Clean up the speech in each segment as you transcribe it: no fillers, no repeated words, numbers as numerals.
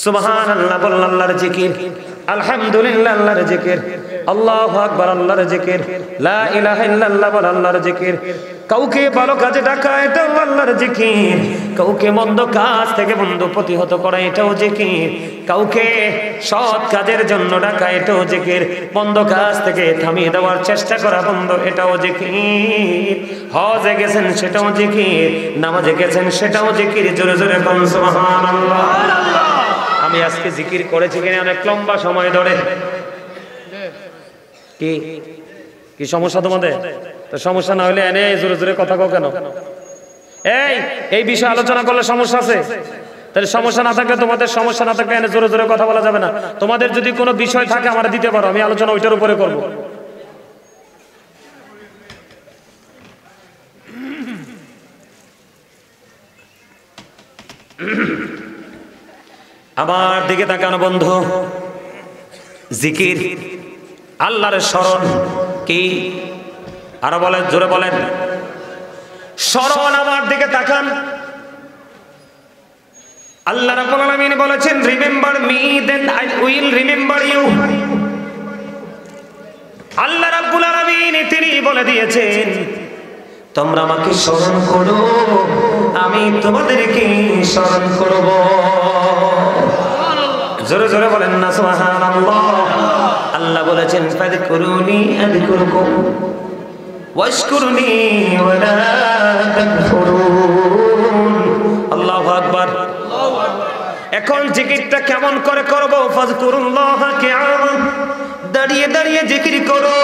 সুবহানাল্লাহ বলল আল্লাহর জিকির, আলহামদুলিল্লাহ আল্লাহর জিকির, আল্লাহু আকবার আল্লাহর জিকির, লা ইলাহা ইল্লাল্লাহ বল আল্লাহর জিকির। কাউকে ভালো কাজে ডাকা এটাও আল্লাহর জিকির, কাউকে মন্দ কাজ থেকে বন্ধ প্রতিহত করা এটাও জিকির, কাউকে সৎ কাজের জন্য ডাকা এটাও জিকির, মন্দ কাজ থেকে থামিয়ে দেওয়ার চেষ্টা করা বন্ধ এটাও জিকির। হজে গেছেন সেটাও জিকির, নামাজে গেছেন সেটাও জিকির। জোরে জোরে বলুন সুবহানাল্লাহ। আমি আজকে জিকির করেছি কিনা অনেক লম্বা সময় ধরে। কি কি সমস্যা তোমাদের? তো সমস্যা না হলে এনে জোরে জোরে কথা কও কেন? এই বিষয়ে আলোচনা করলে সমস্যা আছে। তাহলে সমস্যা না থাকলে, তোমাদের সমস্যা না থাকলে এনে জোরে জোরে কথা বলা যাবে না। তোমাদের যদি কোনো বিষয় থাকে আমার দিতে পারো, আমি আলোচনা ওইটার উপরে করব। আমার দিকে তাকানো বন্ধু, জিকির আল্লাহর স্মরণ কি? আরো বলেন, জোরে বলেন, স্মরণ। আমার দিকে তাকান। আল্লাহ রাব্বুল আলামিন বলেছেন, remember me then I will remember you. আল্লাহ রাব্বুল আলামিন তিনি বলে দিয়েছেন, তোমরা আমাকে স্মরণ করো, আমি তোমাদেরকে স্মরণ করব। জোরে জোরে বলেন না সুবহানাল্লাহ। আল্লাহ বলেছেন, ফাযকুরুনি আযকুরকুম ওয়াশকুরুনি ওয়ালা তাকফুরুন। আল্লাহু আকবার। এখন জিকিরটা কেমন করে করব? ফাযকুরুল্লাহা কিয়ামান, দাঁড়িয়ে দাঁড়িয়ে জিকির করো।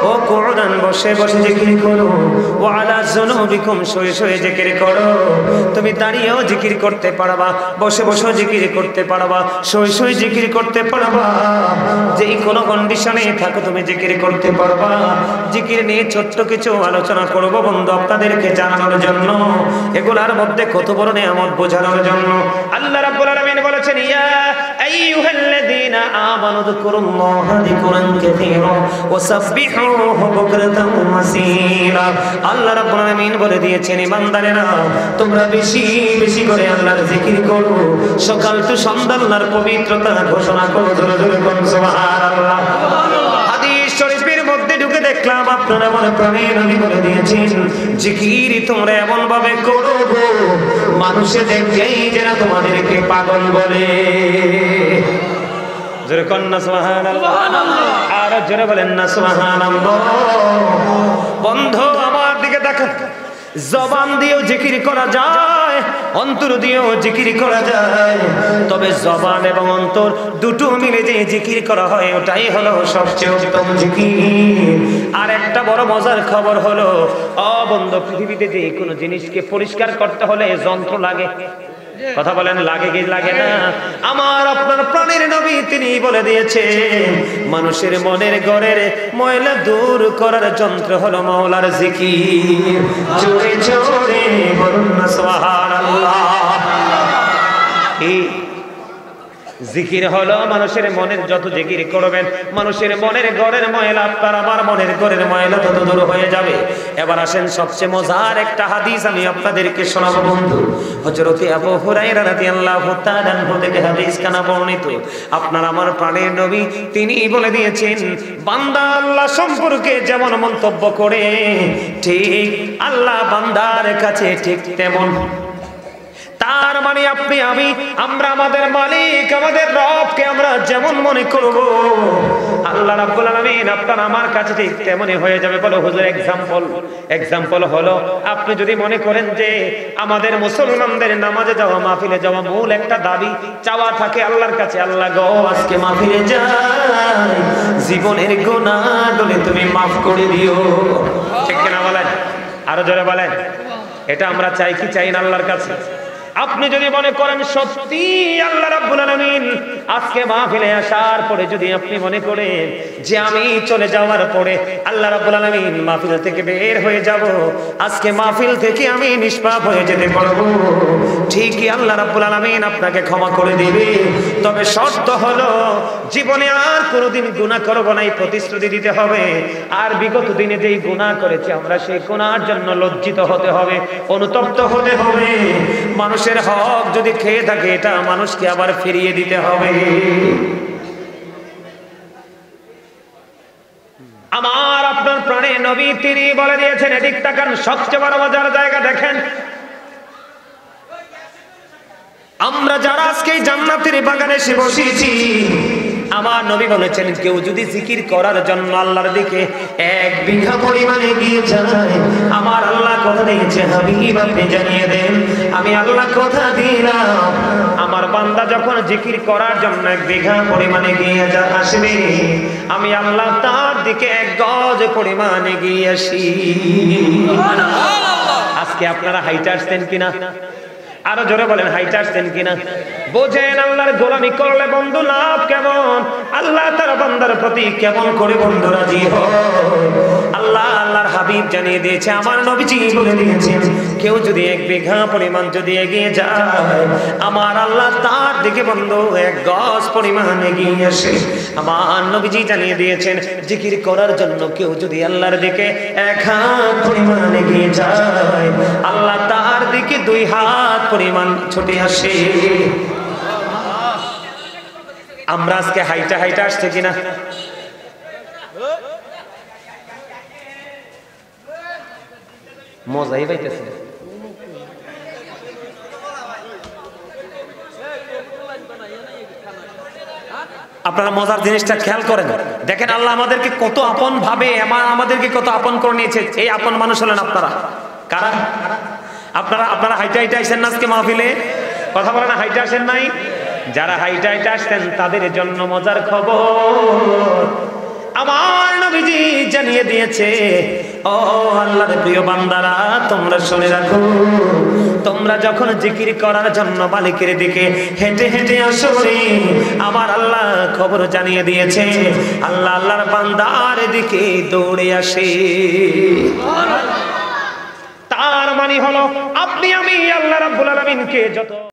ও কুরআন, বসে বসে জিকির করো। ওয়া আলা যুনুবিকুম, শুয়ে শুয়ে জিকির করো। তুমি দাঁড়িয়েও জিকির করতে পারবা, বসে বসে জিকির করতে পারবা, শুয়ে শুয়ে জিকির করতে পারবা। যেই কোনো কন্ডিশনে থাকো তুমি জিকির করতে পারবা। জিকির নিয়ে ছোট্ট কিছু আলোচনা করব বন্ধু, আপনাদেরকে জানানোর জন্য, এগুলার মধ্যে কত বড় নিয়ামত বোঝানোর জন্য। আল্লাহ রাব্বুল আলামিন বলেছেন, ইয়া আইয়ুহাল্লাযীনা আমানু যিকুরুল্লাহা যিকরান কাসীরা ওয়া সাব্বিহুহু বুকরাতাও ওয়া আসীলা। আল্লাহ রাব্বুল আলামিন বলে দিয়েছেন, ইমানদারেরা তোমরা বেশি বেশি করে আল্লাহর জিকির করো, সকাল তো সন্ধ্যা আল্লাহর পবিত্রতা ঘোষণা করো। জোরে জোরে বলুন সুবহানাল্লাহ। হাদিস শরীফের মধ্যে ঢুকে দেখলাম আপনারা মনে প্রাণে নবী বলে দিয়েছেন, জিকির তোমরা এমন ভাবে করো গো, মানুষে দেখেই যেন তোমাদেরকে পাগল বলে। জোরে কন না সুবহানাল্লাহ। আর জোরে বলেন না সুবহানাল্লাহ। বন্ধু আমার দিকে দেখেন, জবান দিয়েও জিকির করা যায়, অন্তর দিয়েও জিকির করা যায়। তবে জবান এবং অন্তর দুটো মিলে যে জিকির করা হয়, ওটাই হলো সবচেয়ে উত্তম জিকির। আর একটা বড় মজার খবর হলো, বন্ধু, পৃথিবীতে যে কোনো জিনিসকে পরিষ্কার করতে হলে যন্ত্র লাগে। কথা বলেন, লাগে কি লাগে না? আমার আপনার প্রাণের নবী তিনি বলে দিয়েছেন, মানুষের মনের ঘরের ময়লা দূর করার যন্ত্র হলো মাওলার জিকির। জোরে জোরে বলুন না সুবহানাল্লাহ। জিকির হলো মানুষের মনের, যত জিকির করবেন মানুষের মনের ঘরের ময়লা, আপনার আমার মনের ঘরের ময়লা তত দূর হয়ে যাবে। এবার আসেন সবচেয়ে মজার একটা হাদিস আমি আপনাদেরকে শোনাবো বন্ধু। হযরত আবু হুরায়রা রাদিয়াল্লাহু তাআলা আনহু থেকে হাদিস কানা বর্ণিত। আপনার আমার প্রাণের নবী তিনি বলে দিয়েছেন, বান্দা আল্লাহ সম্পর্কে যেমন মন্তব্য করে, ঠিক আল্লাহ বান্দার কাছে ঠিক তেমন। তার মানে আপনি আমি আমরা আমাদের মালিক আমাদের রবকে আমরা যেমন মনে করব, আল্লাহ রাব্বুল আলামিন আপনার আমার কাছে ঠিক তেমনই হয়ে যাবে। বলো হুজুর এক্সাম্পল হলো, আপনি যদি মনে করেন যে আমাদের মুসলমানদের নামাজে যাওয়া, মাহফিলে যাওয়া মূল একটা দাবি চাওয়া থাকে আল্লাহর কাছে, আল্লাহ গো আজকে মাহফিলে যাই, জীবনের গুনাহগুলো তুমি মাফ করে দিও। ঠিক কিনা বলেন? আরো জোরে বলেন। এটা আমরা চাই কি চাই না আল্লাহর কাছে? আপনি যদি মনে করেন সত্যি আল্লাহ রাব্বুল আলামিন আজকে মাহফিলে আসার পরে যদি আপনি মনে করেন যে আমি চলে যাওয়ার পরে আল্লাহ রাব্বুল আলামিন মাহফিল থেকে বের হয়ে যাব, আজকে মাহফিল থেকে আমি নিষ্পাপ হয়ে যেতে পারবো, ঠিকই আল্লাহ রাব্বুল আলামিন আপনাকে ক্ষমা করে দিবে। তবে শর্ত হলো জীবনে আর কোনোদিন গুনাহ করব না, এই প্রতিশ্রুতি দিতে হবে। আর বিগত দিনে যেই গুনাহ করেছি আমরা সেই গুনাহর জন্য লজ্জিত হতে হবে, অনুতপ্ত হতে হবে। মানুষের হক যদি খেয়ে থাকে এটা মানুষকে আবার ফিরিয়ে দিতে হবে। আমার আপনার প্রাণে নবী তিনি বলে দিয়েছেন, এদিক তাকান, সবচেয়ে বড় মজার জায়গা দেখেন। আমরা যারা আজকে জান্নাতের বাগানে এসে বসেছি, আমার নবী বলেছেন কেউ যদি জিকির করার জন্য আল্লাহর দিকে 1 বিঘা পরিমাণে গিয়ে যায়, আমার আল্লাহ কথা দিয়েছে হাবিব আপনি জানিয়ে দেন, আমি আল্লাহ কথা দিলাম আমার বান্দা যখন জিকির করার জন্য 1 বিঘা পরিমাণে গিয়ে আসবে, আমি আল্লাহ তার দিকে 1 গজ পরিমাণে গিয়ে আসি। আজকে আপনারা হাইটে আসছেন কিনা? আরো জোরে বলেন, হাইটে আসছেন কিনা? বোঝেন আল্লাহর গোলামি করলে বন্ধু লাভ কেমন, আল্লাহ তার বান্দার প্রতি কেমন করে বন্ধু রাজি হয়। আল্লাহর হাবিব জানিয়ে দিয়েছে, আমার নবীজি বলে দিয়েছেন কেউ যদি 1 বিঘা পরিমাণ যদি এগিয়ে যায়, আমার আল্লাহ তার দিকে বন্ধু 1 গজ পরিমাণ এগিয়ে আসে। আমার নবীজি জানিয়ে দিয়েছেন জিকির করার জন্য কেউ যদি আল্লাহর দিকে 1 হাত পরিমাণ এগিয়ে যায়, আল্লাহ তার দিকে 2 হাত পরিমাণ ছুটে আসে। আমরা আজকে হাইটা হাইটা আসছে কিনা? মজাই পাইতেছে। আপনারা মজার জিনিসটা খেয়াল করেন, দেখেন আল্লাহ আমাদেরকে কত আপন ভাবে, আমাদেরকে কত আপন করে নিয়েছে। এই আপন মানুষ হলেন আপনারা। কারা? আপনারা হাইটা হাইটা আসেন না আজকে মাহফিলে? কথা বলেন, হাইটা আসেন নাই? যারা হাইটা হাইটা আসছেন তাদের জন্য মজার খবর, আমার নবীজি জানিয়ে দিয়েছে, ও আল্লাহর প্রিয় বান্দারা তোমরা শুনে রাখো, তোমরা যখন জিকির করার জন্য মালিকের দিকে হেঁটে হেঁটে আসো রে, আমার আল্লাহ খবর জানিয়ে দিয়েছে আল্লাহ আল্লাহর বান্দার দিকে দৌড়ে আসে। তার মানে হলো আপনি আমি আল্লাহ রাব্বুল আলামিনকে যত